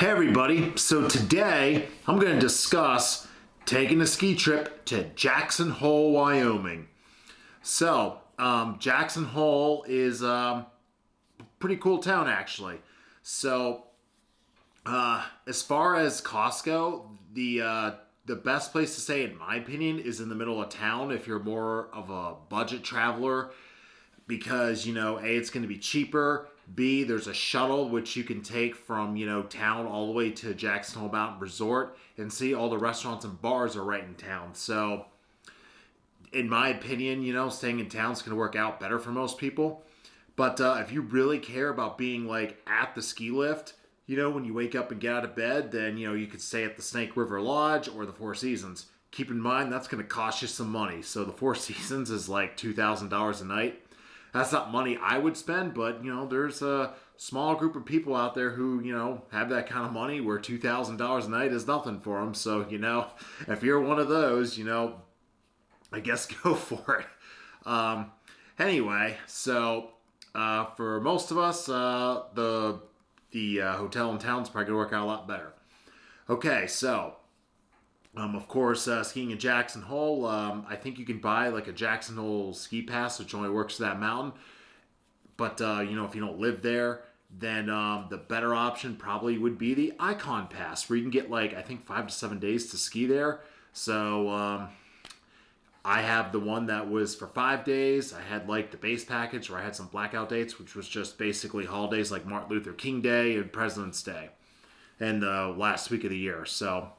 Hey everybody, so today I'm going to discuss taking a ski trip to Jackson Hole, Wyoming. Jackson Hole is a pretty cool town actually. As far as costs go, the best place to stay, in my opinion, is in the middle of town if you're more of a budget traveler because A, it's going to be cheaper. B, there's a shuttle which you can take from town all the way to Jackson Hole Mountain Resort, and see all the restaurants and bars are right in town. So in my opinion, staying in town is going to work out better for most people. But if you really care about being like at the ski lift, when you wake up and get out of bed, then you could stay at the Snake River Lodge or the Four Seasons. Keep in mind that's going to cost you some money. So the Four Seasons is like $2,000 a night. That's not money I would spend, but there's a small group of people out there who have that kind of money where $2,000 a night is nothing for them. So if you're one of those, I guess go for it. Anyway, so for most of us, the hotel in town is probably gonna work out a lot better. Okay, so of course, skiing in Jackson Hole, I think you can buy like a Jackson Hole ski pass, which only works for that mountain. But if you don't live there, then the better option probably would be the Icon Pass, where you can get like I think 5 to 7 days to ski there. So I have the one that was for 5 days. I had like the base package where I had some blackout dates, which was just basically holidays like Martin Luther King Day and President's Day, and the last week of the year. So.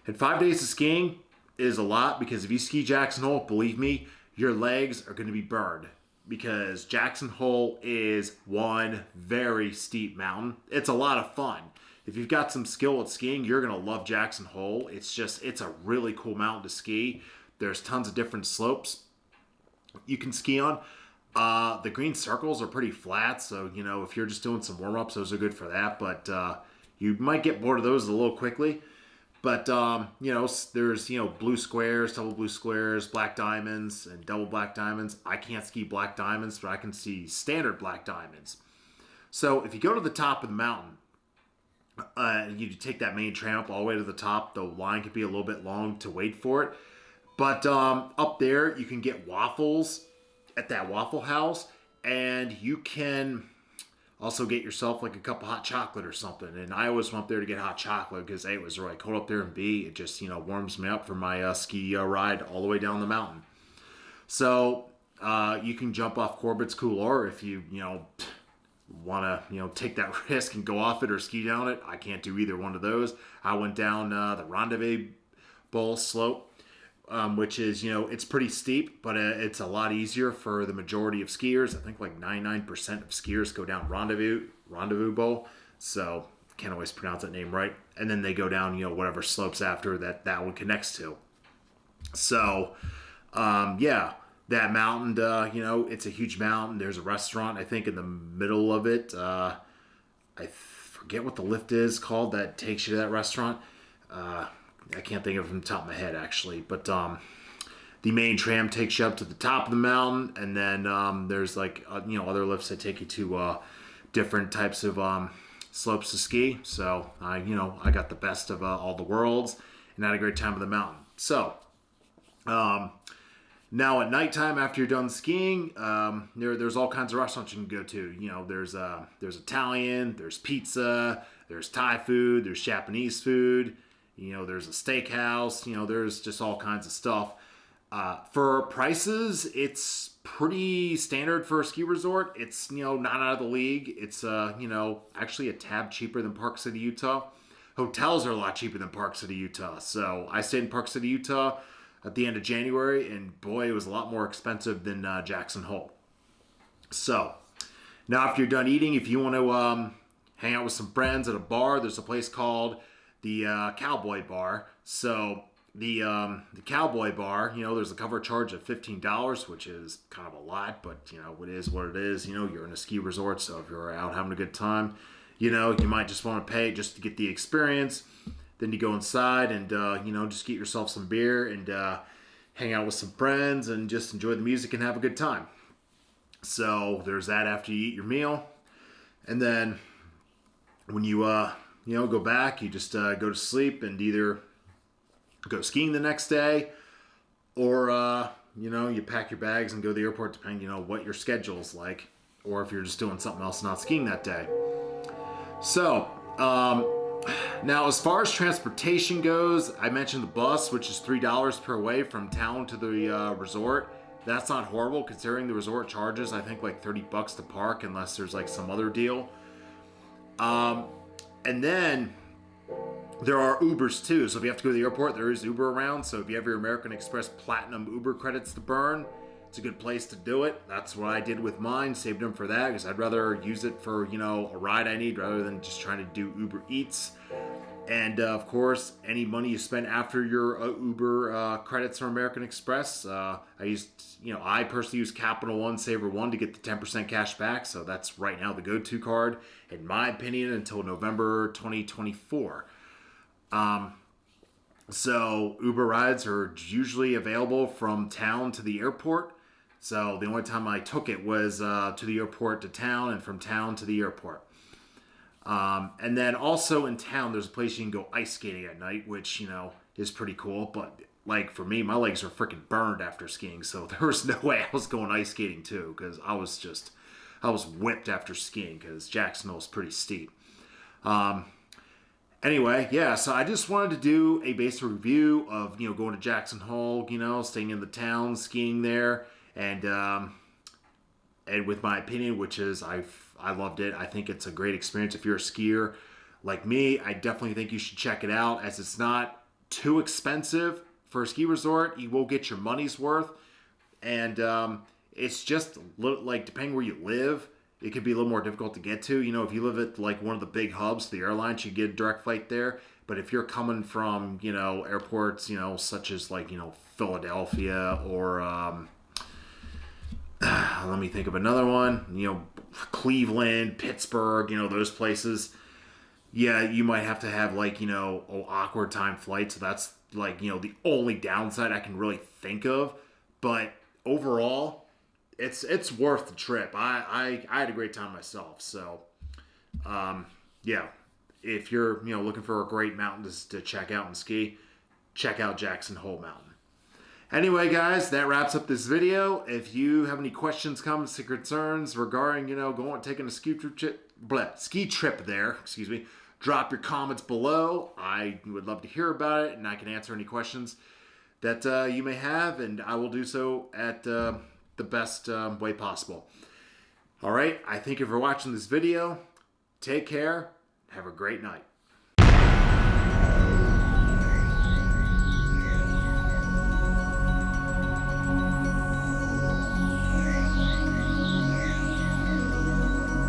And 5 days of skiing is a lot because if you ski Jackson Hole, believe me, your legs are going to be burned because Jackson Hole is one very steep mountain. It's a lot of fun. If you've got some skill at skiing, you're going to love Jackson Hole. It's a really cool mountain to ski. There's tons of different slopes you can ski on. The green circles are pretty flat, so if you're just doing some warm-ups, those are good for that. But you might get bored of those a little quickly. But, there's, blue squares, double blue squares, black diamonds, and double black diamonds. I can't ski black diamonds, but I can see standard black diamonds. So if you go to the top of the mountain, you take that main tram up all the way to the top. The line could be a little bit long to wait for it. But up there, you can get waffles at that Waffle House, and you can also get yourself like a cup of hot chocolate or something. And I always went up there to get hot chocolate because A, it was really cold up there, and B, it just warms me up for my ski ride all the way down the mountain. So you can jump off Corbett's Couloir if you want to take that risk and go off it or ski down it. I can't do either one of those. I went down the Rendezvous Bowl slope, which is, it's pretty steep, but it's a lot easier for the majority of skiers. I think like 99% of skiers go down Rendezvous Bowl. So can't always pronounce that name right. And then they go down, whatever slopes after that one connects to. So, that mountain, it's a huge mountain. There's a restaurant, I think, in the middle of it. I forget what the lift is called that takes you to that restaurant. I can't think of it from the top of my head, actually. But the main tram takes you up to the top of the mountain, and then there's like other lifts that take you to different types of slopes to ski. So I got the best of all the worlds and had a great time on the mountain. So now at nighttime after you're done skiing, there's all kinds of restaurants you can go to. There's Italian, there's pizza, there's Thai food, there's Japanese food. There's a steakhouse, there's just all kinds of stuff. For prices, it's pretty standard for a ski resort. It's, not out of the league. It's, actually a tad cheaper than Park City, Utah. Hotels are a lot cheaper than Park City, Utah. So I stayed in Park City, Utah at the end of January, and boy, it was a lot more expensive than Jackson Hole. So now after you're done eating, if you want to hang out with some friends at a bar, there's a place called the Cowboy Bar. So the Cowboy Bar, there's a cover charge of $15, which is kind of a lot, but it is what it is. You're in a ski resort, so if you're out having a good time, you might just want to pay just to get the experience. Then you go inside and just get yourself some beer and hang out with some friends and just enjoy the music and have a good time. So there's that after you eat your meal, and then when you go back. You just go to sleep and either go skiing the next day, or you pack your bags and go to the airport, depending what your schedule's like, or if you're just doing something else, not skiing that day. So now as far as transportation goes, I mentioned the bus, which is $3 per way from town to the resort. That's not horrible considering the resort charges, I think, like $30 to park, unless there's like some other deal. And then there are Ubers too. So if you have to go to the airport, there is Uber around. So if you have your American Express Platinum Uber credits to burn, it's a good place to do it. That's what I did with mine. Saved them for that because I'd rather use it for, a ride I need rather than just trying to do Uber Eats. And of course, any money you spend after your Uber credits from American Express, I personally use Capital One Saver One to get the 10% cash back. So that's right now the go-to card, in my opinion, until November 2024. So Uber rides are usually available from town to the airport. So the only time I took it was to the airport to town, and from town to the airport. And then also in town, there's a place you can go ice skating at night, which, is pretty cool. But like for me, my legs are freaking burned after skiing. So there was no way I was going ice skating too, because I was whipped after skiing because Jacksonville is pretty steep. Anyway, yeah, so I just wanted to do a basic review of, going to Jackson Hole, staying in the town, skiing there, and with my opinion, which is I loved it. I think it's a great experience if you're a skier like me. I definitely think you should check it out, as it's not too expensive for a ski resort. You will get your money's worth, and it's just like, depending where you live, it could be a little more difficult to get to. If you live at like one of the big hubs, the airlines, you get a direct flight there. But if you're coming from airports, such as like Philadelphia or let me think of another one. Cleveland, Pittsburgh, those places. Yeah, you might have to have like, awkward time flights. So that's like, the only downside I can really think of. But overall, it's worth the trip. I had a great time myself. So, yeah, if you're, looking for a great mountain to check out and ski, check out Jackson Hole Mountain. Anyway, guys, that wraps up this video. If you have any questions, comments, or concerns regarding, taking a ski trip there, drop your comments below. I would love to hear about it, and I can answer any questions that you may have, and I will do so at the best way possible. All right, I thank you for watching this video. Take care. Have a great night.